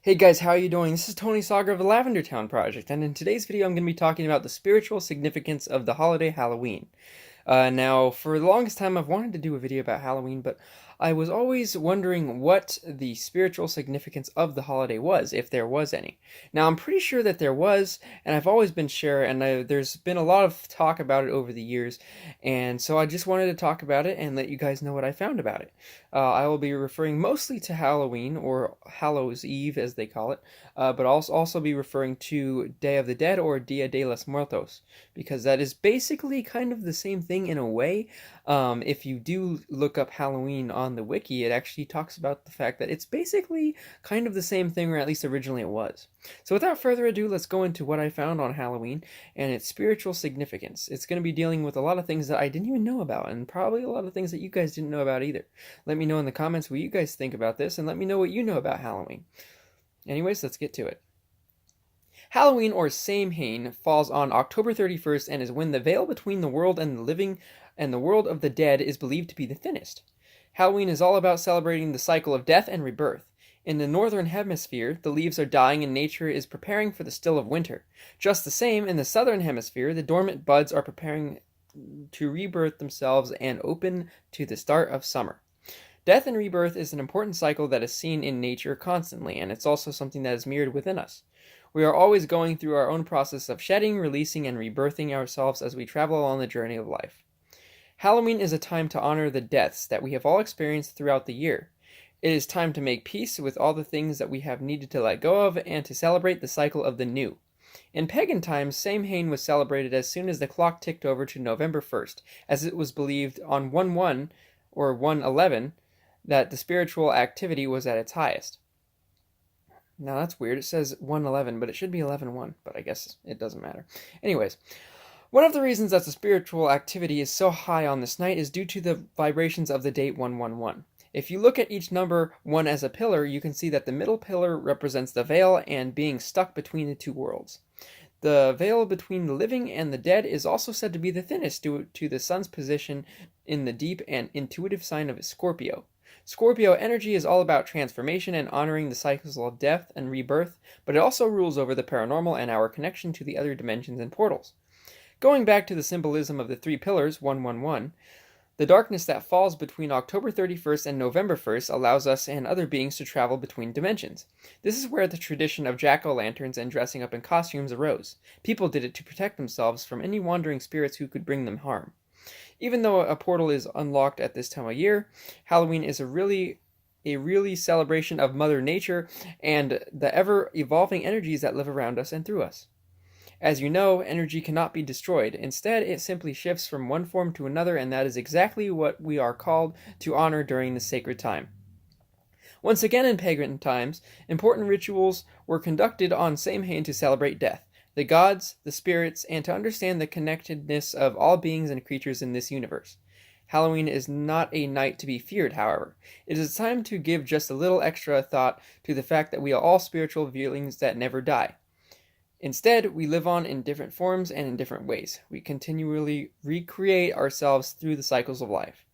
Hey guys, how are you doing? This is Tony Saga of the Lavender Town Project, and in today's video I'm going to be talking about the spiritual significance of the holiday Halloween. Now, for the longest time I've wanted to do a video about Halloween, but I was always wondering what the spiritual significance of the holiday was, if there was any. Now, I'm pretty sure that there was, and I've always been sure, and there's been a lot of talk about it over the years, and so I just wanted to talk about it and let you guys know what I found about it. I will be referring mostly to Halloween, or Hallows Eve as they call it, but I'll also be referring to Day of the Dead or Dia de los Muertos, because that is basically kind of the same thing in a way. If you do look up Halloween on the wiki, it actually talks about the fact that it's basically kind of the same thing, or at least originally it was. So without further ado, let's go into what I found on Halloween and its spiritual significance. It's going to be dealing with a lot of things that I didn't even know about, and probably a lot of things that you guys didn't know about either. Let me know in the comments what you guys think about this, and let me know what you know about Halloween. Anyways, let's get to it. Halloween, or Samhain, falls on October 31st and is when the veil between the world and the living and the world of the dead is believed to be the thinnest. Halloween is all about celebrating the cycle of death and rebirth. In the northern hemisphere, the leaves are dying and nature is preparing for the still of winter. Just the same, in the southern hemisphere, the dormant buds are preparing to rebirth themselves and open to the start of summer. Death and rebirth is an important cycle that is seen in nature constantly, and it's also something that is mirrored within us. We are always going through our own process of shedding, releasing, and rebirthing ourselves as we travel along the journey of life. Halloween is a time to honor the deaths that we have all experienced throughout the year. It is time to make peace with all the things that we have needed to let go of and to celebrate the cycle of the new. In pagan times, Samhain was celebrated as soon as the clock ticked over to November 1st, as it was believed on 1/1 or 1/11 that the spiritual activity was at its highest. Now that's weird. It says 1/11, but it should be 11/1, but I guess it doesn't matter. Anyways, one of the reasons that the spiritual activity is so high on this night is due to the vibrations of the date 111. If you look at each number 1 as a pillar, you can see that the middle pillar represents the veil and being stuck between the two worlds. The veil between the living and the dead is also said to be the thinnest due to the sun's position in the deep and intuitive sign of Scorpio. Scorpio energy is all about transformation and honoring the cycles of death and rebirth, but it also rules over the paranormal and our connection to the other dimensions and portals. Going back to the symbolism of the three pillars, 111, the darkness that falls between October 31st and November 1st allows us and other beings to travel between dimensions. This is where the tradition of jack-o'-lanterns and dressing up in costumes arose. People did it to protect themselves from any wandering spirits who could bring them harm. Even though a portal is unlocked at this time of year, Halloween is a really celebration of Mother Nature and the ever-evolving energies that live around us and through us. As you know, energy cannot be destroyed. Instead, it simply shifts from one form to another, and that is exactly what we are called to honor during this sacred time. Once again in pagan times, important rituals were conducted on Samhain to celebrate death, the gods, the spirits, and to understand the connectedness of all beings and creatures in this universe. Halloween is not a night to be feared, however. It is a time to give just a little extra thought to the fact that we are all spiritual beings that never die. Instead, we live on in different forms and in different ways. We continually recreate ourselves through the cycles of life.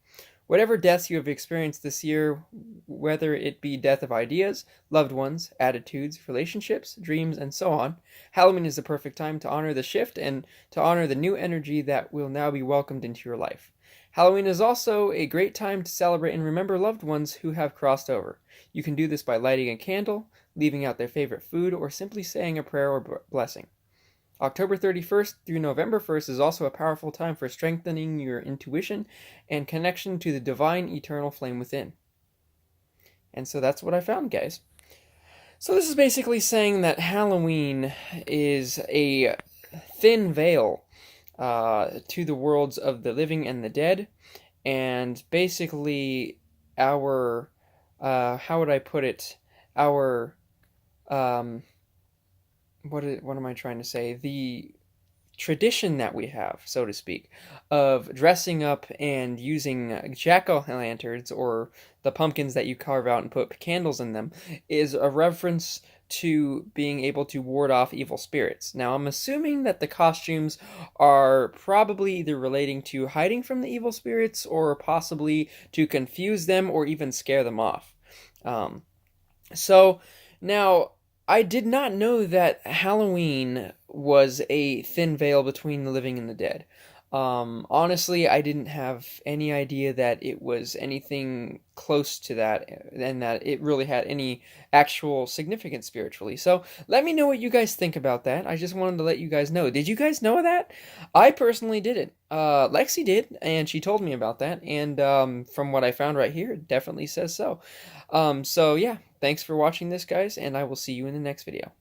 Whatever deaths you have experienced this year, whether it be death of ideas, loved ones, attitudes, relationships, dreams, and so on, Halloween is the perfect time to honor the shift and to honor the new energy that will now be welcomed into your life. Halloween is also a great time to celebrate and remember loved ones who have crossed over. You can do this by lighting a candle, leaving out their favorite food, or simply saying a prayer or blessing. October 31st through November 1st is also a powerful time for strengthening your intuition and connection to the divine eternal flame within. And so that's what I found, guys. So this is basically saying that Halloween is a thin veil to the worlds of the living and the dead, and basically our, how would I put it, our, what am I trying to say? The tradition that we have, so to speak, of dressing up and using jack-o'-lanterns or the pumpkins that you carve out and put candles in them is a reference to being able to ward off evil spirits. Now, I'm assuming that the costumes are probably either relating to hiding from the evil spirits or possibly to confuse them or even scare them off. So, now, I did not know that Halloween was a thin veil between the living and the dead. Honestly, I didn't have any idea that it was anything close to that and that it really had any actual significance spiritually. So let me know what you guys think about that. I just wanted to let you guys know. Did you guys know that? I personally didn't. Lexi did, and she told me about that. And from what I found right here, it definitely says so. So yeah, thanks for watching this, guys, and I will see you in the next video.